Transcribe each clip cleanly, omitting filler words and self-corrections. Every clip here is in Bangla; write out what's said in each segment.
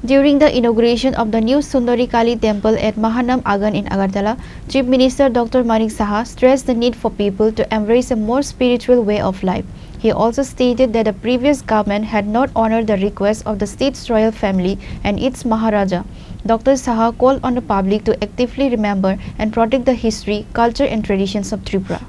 During the inauguration of the new Sundari Kali temple at Mahanam Agan in Agartala, Chief Minister Dr. Manik Saha stressed the need for people to embrace a more spiritual way of life. He also stated that the previous government had not honored the request of the state's royal family and its Maharaja. Dr. Saha called on the public to actively remember and protect the history, culture and traditions of Tripura.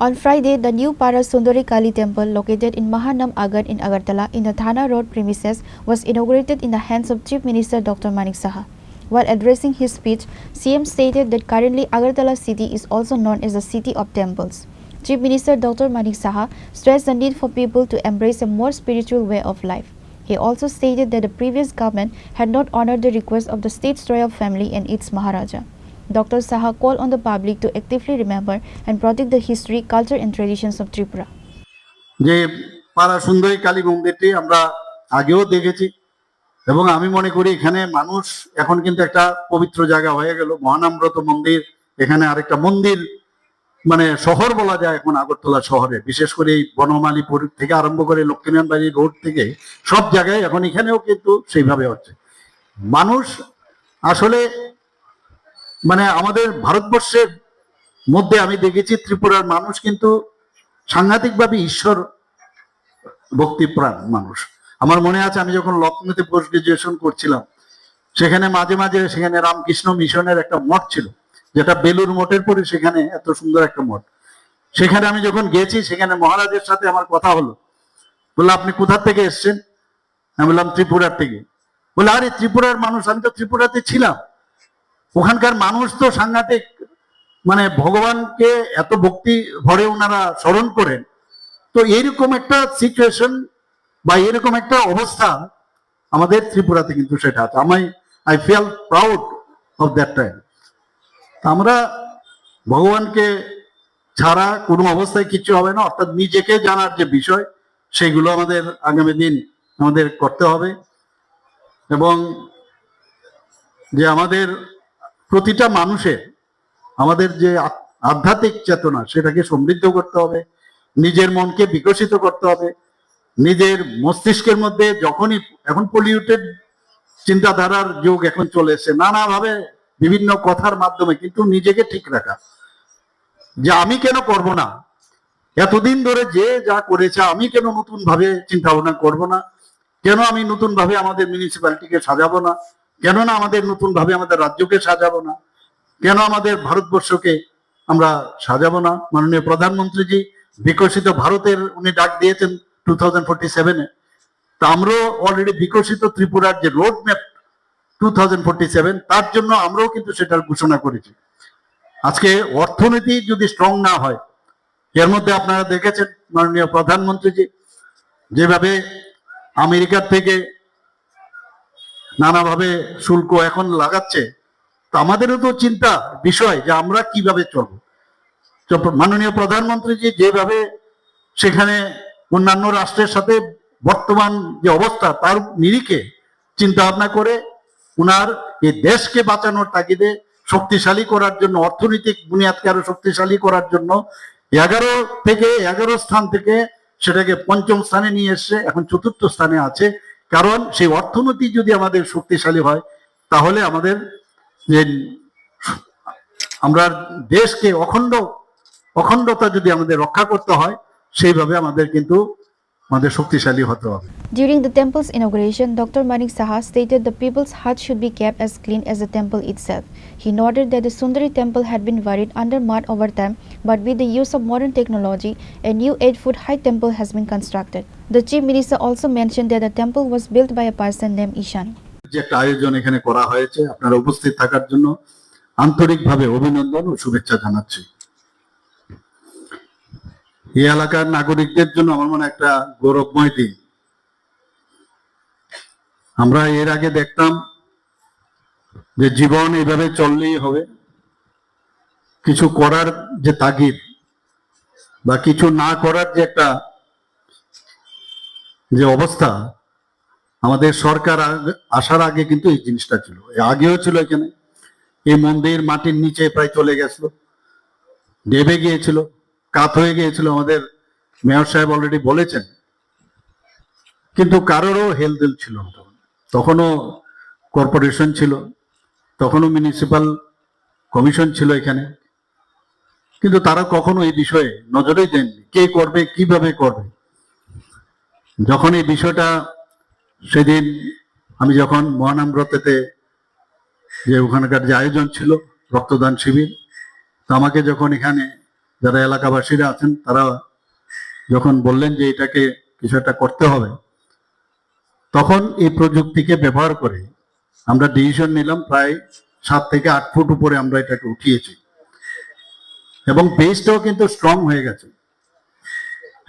On Friday, the new Para Sundari Kali temple located in Mahanam Agan in Agartala in the Thana Road premises was inaugurated in the hands of Chief Minister Dr. Manik Saha. While addressing his speech, CM stated that currently Agartala city is also known as the city of temples. Chief Minister Dr. Manik Saha stressed the need for people to embrace a more spiritual way of life. He also stated that the previous government had not honored the request of the state's royal family and its Maharaja. Dr. Saha called on the public to actively remember and protect the history, culture and traditions of Tripura. যে পাড়া সুন্দরী কালী মন্দিরটি আমরা আগেও দেখেছি এবং আমি মনে করি এখানে মানুষ এখন কিন্তু একটা পবিত্র জায়গা হয়ে গেল। মহানামব্রত মন্দির, এখানে আরেকটা মন্দির মানে শহর বলা যায় এখন আগরতলা শহরে, বিশেষ করে এই বনমালীপুর থেকে আরম্ভ করে লক্ষ্মীনারায়ণবাড়ি রোড থেকে সব জায়গায় এখন এখানেও কিন্তু সেইভাবে হচ্ছে। মানুষ আসলে মানে আমাদের ভারতবর্ষের মধ্যে আমি দেখেছি ত্রিপুরার মানুষ কিন্তু সাংঘাতিকভাবে ঈশ্বর ভক্তিপ্রাণ মানুষ। আমার মনে আছে আমি যখন লখনৌতে পোস্ট গ্রাজুয়েশন করছিলাম, সেখানে মাঝে মাঝে সেখানে রামকৃষ্ণ মিশনের একটা মঠ ছিল, যেটা বেলুর মঠের পরে সেখানে এত সুন্দর একটা মঠ। সেখানে আমি যখন গেছি, সেখানে মহারাজের সাথে আমার কথা হলো, বললো আপনি কোথা থেকে এসছেন? আমি বললাম ত্রিপুরার থেকে। বলে আরে ত্রিপুরার মানুষ, আমি তো ত্রিপুরাতে ছিলাম। ওখানকার মানুষ তো সাংঘাতিক, মানে ভগবানকে এত ভক্তি ভরে ওনারা স্মরণ করেন। তো এইরকম একটা সিচুয়েশন বা এরকম একটা অবস্থা আমাদের ত্রিপুরাতে কিন্তু সেটা আছে। I feel proud of that time. আমরা ভগবানকে ছাড়া কোনো অবস্থায় কিছু হবে না, অর্থাৎ নিজেকে জানার যে বিষয় সেগুলো আমাদের আগামী দিন আমাদের করতে হবে এবং যে আমাদের প্রতিটা মানুষের আমাদের যে আধ্যাত্মিক চেতনা সেটাকে সমৃদ্ধ করতে হবে, নিজের মনকে বিকশিত করতে হবে। নিজের মস্তিষ্কের মধ্যে যখনই এখন পলিউটেড চিন্তাধারার যুগ এখন চলে এসছে, নানাভাবে বিভিন্ন কথার মাধ্যমে, কিন্তু নিজেকে ঠিক রাখা যে আমি কেন করব না, এতদিন ধরে যে যা করেছে আমি কেন নতুন ভাবে চিন্তা ভাবনা করবো না, কেন আমি নতুন ভাবে আমাদের মিউনিসিপ্যালিটিকে সাজাবো না, কেন না আমাদের নতুন ভাবে আমাদের রাজ্যকে সাজাবো না, কেন আমাদের ভারতবর্ষকে আমরা সাজাবো না। মাননীয় প্রধানমন্ত্রীজি বিকশিত ভারতের উনি ডাক দিয়েছেন 2047-এ। তা আমরাও অলরেডি বিকশিত ত্রিপুরার যে রোড ম্যাপ 2047, তার জন্য আমরাও কিন্তু সেটার ঘোষণা করেছি। আজকে অর্থনীতি যদি স্ট্রং না হয়, এর মধ্যে আপনারা দেখেছেন মাননীয় প্রধানমন্ত্রীজি যেভাবে আমেরিকার থেকে নানাভাবে শুল্ক এখন লাগাচ্ছে, তো আমাদেরও তো চিন্তা বিষয় যে আমরা কিভাবে চলবো। তো মাননীয় প্রধানমন্ত্রীজি যেভাবে সেখানে অন্যান্য রাষ্ট্রের সাথে বর্তমান যে অবস্থা তার নিরিখে চিন্তা ভাবনা করে উনার এই দেশকে বাঁচানোর তাগিদে শক্তিশালী করার জন্য, অর্থনৈতিক বুনিয়াদকে আরো শক্তিশালী করার জন্য 11 স্থান থেকে সেটাকে 5ম স্থানে নিয়ে এসছে, এখন 4র্থ স্থানে আছে। কারণ সেই অর্থনীতি যদি আমাদের শক্তিশালী হয়, তাহলে আমাদের যে আমরা দেশকে অখণ্ডতা যদি আমাদের রক্ষা করতে হয়, সেইভাবে আমাদের কিন্তু আমাদের শক্তিশালী হতে হবে। During the temple's inauguration, Dr. Manik Saha stated the people's hearts should be kept as clean as the temple itself. He noted that the Sundari temple had been buried under mud over time, but with the use of modern technology, a new 8-foot high temple has been constructed. The Chief Minister also mentioned that the temple was built by a person named Ishan. যে একটা আয়োজন এখানে করা হয়েছে, আপনারা উপস্থিত থাকার জন্য আন্তরিকভাবে অভিনন্দন ও শুভেচ্ছা জানাচ্ছি। এই এলাকার নাগরিকদের জন্য আমার মনে একটা গৌরবময় দিন। আমরা এর আগে দেখতাম যে জীবন এইভাবে চললেই হবে, কিছু করার যে তাগিদ বা কিছু না করার যে একটা যে অবস্থা, আমাদের সরকার আসার আগে কিন্তু এই জিনিসটা ছিল, আগেও ছিল। এখানে এই মন্দির মাটির নিচে প্রায় চলে গেছিল, ডেবে গিয়েছিল, কাত হয়ে গিয়েছিল, আমাদের মেয়র সাহেব অলরেডি বলেছেন, কিন্তু কারোরও হেলদোল ছিল না। তখনও কর্পোরেশন ছিল, তখনও মিউনিসিপাল কমিশন ছিল এখানে, কিন্তু তারা কখনো এই বিষয়ে নজরেই দেননি, কে করবে কিভাবে করবে। যখন এই বিষয়টা সেদিন আমি যখন মহানামব্রতেতে যে ওখানকার যে আয়োজন ছিল রক্তদান শিবির, তো আমাকে যখন এখানে যারা এলাকাবাসীরা আছেন তারা যখন বললেন যে এটাকে কিছু একটা করতে হবে, তখন এই প্রযুক্তিকে ব্যবহার করে আমরা ডিসিশন নিলাম, প্রায় 7 থেকে 8 ফুট উপরে আমরা এটাকে উঠিয়েছি এবং বেসটাও কিন্তু স্ট্রং হয়ে গেছে।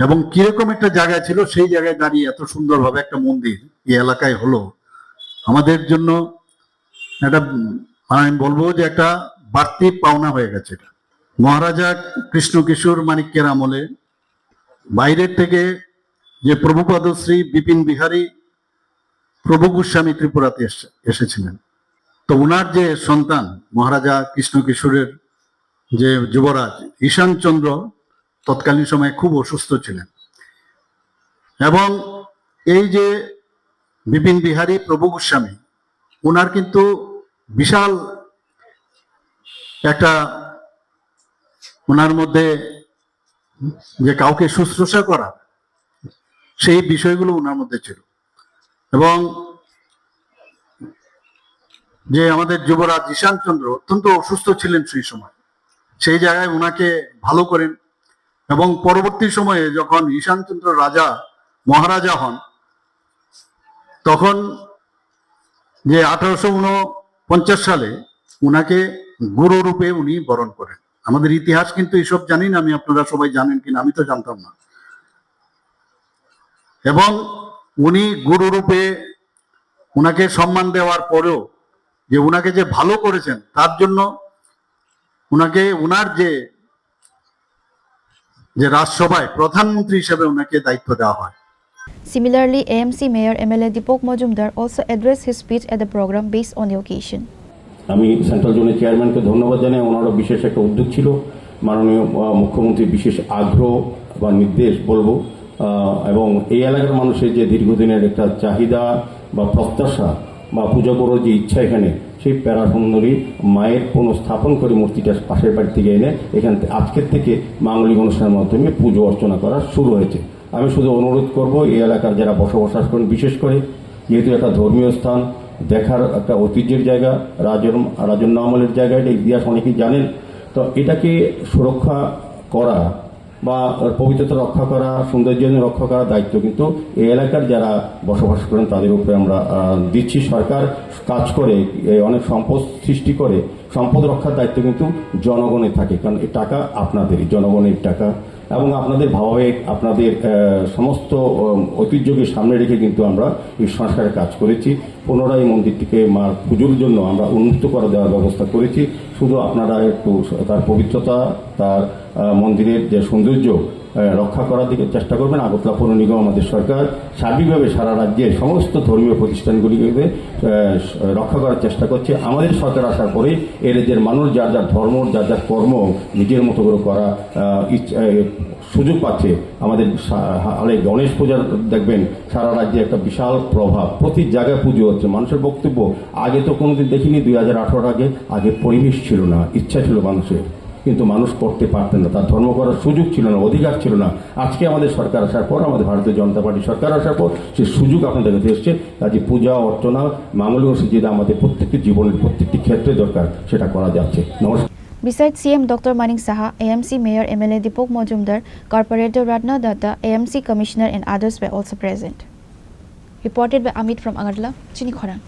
এবং কিরকম একটা জায়গা ছিল, সেই জায়গায় দাঁড়িয়ে এত সুন্দরভাবে একটা মন্দির এই এলাকায় হলো, আমাদের জন্য একটা আমি বলবো যে একটা বাড়তি পাওনা হয়ে গেছে। এটা মহারাজা কৃষ্ণ কিশোর মানিক্যের আমলে বাইরের থেকে যে প্রভুপাদ শ্রী বিপিন বিহারী প্রভু গোস্বামী ত্রিপুরাতে এসেছিলেন, তো ওনার যে সন্তান মহারাজা কৃষ্ণ কিশোরের যে যুবরাজ ঈশান চন্দ্র তৎকালীন সময়ে খুব অসুস্থ ছিলেন, এবং এই যে বিপিন বিহারী প্রভু গোস্বামী ওনার কিন্তু বিশাল একটা ওনার মধ্যে যে কাউকে শুশ্রূষা করা সেই বিষয়গুলো ওনার মধ্যে ছিল। এবং যে আমাদের যুবরাজ ঈশান চন্দ্র অত্যন্ত অসুস্থ ছিলেন সেই সময়, সেই জায়গায় ওনাকে ভালো করেন। এবং পরবর্তী সময়ে যখন ঈশান চন্দ্র রাজা মহারাজা হন, তখন যে 1849 সালে উনাকে গুরু রূপে উনি বরণ করেন। আমাদের ইতিহাস কিন্তু এসব জানি না, আমি আপনারা সবাই জানেন কিনা আমি তো জানতাম না। এবং উনি গুরু রূপে উনাকে সম্মান দেওয়ার পরেও যে উনাকে যে ভালো করেছেন তার জন্য উনাকে উনার যে রাজসভায় প্রধানমন্ত্রী হিসেবে উনাকে দায়িত্ব দেওয়া হয়। Similarly, AMC Mayor MLA Deepak Majumdar also addressed his speech at the program based on the occasion. আমি সেন্ট্রাল জোনের চেয়ারম্যানকে ধন্যবাদ জানাই, ওনারও বিশেষ একটা উদ্যোগ ছিল, মাননীয় মুখ্যমন্ত্রীর বিশেষ আগ্রহ বা নির্দেশ বলবো, এবং এই এলাকার মানুষের যে দীর্ঘদিনের একটা চাহিদা বা প্রত্যাশা বা পুজো করার যে ইচ্ছা, এখানে সেই প্যারাসুন্দরী মায়ের পুনঃস্থাপন করে মূর্তিটা পাশের বাড়ি থেকে এনে এখান আজকের থেকে মাঙ্গলিক অনুষ্ঠানের মাধ্যমে পুজো অর্চনা করা শুরু হয়েছে। আমি শুধু অনুরোধ করব এই এলাকার যারা বসবাস করেন, বিশেষ করে যেহেতু একটা ধর্মীয় স্থান, দেখার একটা ঐতিহ্যের জায়গা, রাজন্য আমলের জায়গা, এটা ইতিহাস অনেকেই জানেন, তো এটাকে সুরক্ষা করা বা পবিত্রতা রক্ষা করা, সৌন্দর্য রক্ষা করার দায়িত্ব কিন্তু এই এলাকার যারা বসবাস করেন তাদের উপরে আমরা দিচ্ছি। সরকার কাজ করে, অনেক সম্পদ সৃষ্টি করে, সম্পদ রক্ষার দায়িত্ব কিন্তু জনগণের থাকে, কারণ এই টাকা আপনাদেরই, জনগণের টাকা, এবং আপনাদের ভাবাবেগ, আপনাদের সমস্ত ঐতিহ্যকে সামনে রেখে কিন্তু আমরা এই সংস্কারের কাজ করেছি। পুনরায় মন্দিরটিকে মার পুজোর জন্য আমরা উন্মুক্ত করে দেওয়ার ব্যবস্থা করেছি। শুধু আপনারা একটু তার পবিত্রতা, তার মন্দিরের যে সৌন্দর্য রক্ষা করার দিকে চেষ্টা করবেন। আগরতলা পৌর নিগম, আমাদের সরকার সার্বিকভাবে সারা রাজ্যের সমস্ত ধর্মীয় প্রতিষ্ঠানগুলিকে রক্ষা করার চেষ্টা করছে। আমাদের সরকার আসার পরে এর রাজ্যের মানুষ যার যার ধর্ম, যার যার কর্ম নিজের মতো করে করা সুযোগ পাচ্ছে। আমাদের গণেশ পূজার দেখবেন সারা রাজ্যে একটা বিশাল প্রভাব, প্রতি জায়গায় পুজো হচ্ছে। মানুষের বক্তব্য, আগে তো কোনোদিন দেখিনি, 2018 আগে পরিবেশ ছিল না, ইচ্ছা ছিল মানুষের, কিন্তু মানুষ করতে পারতেন না, তার ধর্ম করার সুযোগ ছিল না, অধিকার ছিল না। আজকে আমাদের সরকার আসার পর, আমাদের ভারতীয় জনতা পার্টি সরকার আসার পর সেই সুযোগ আপনাদের কাছে এসছে। কাজে পূজা অর্চনা, মাঙ্গলিক অনুষ্ঠান যেটা আমাদের প্রত্যেকটি জীবনের প্রত্যেকটি ক্ষেত্রে দরকার, সেটা করা যাচ্ছে। নমস্কার। Besides CM Dr. Manik Saha, AMC Mayor MLA Deepak Majumdar, Corporator Ratna Datta, AMC Commissioner and others were also present. Reported by Amit from Agartala, Chini Khoran.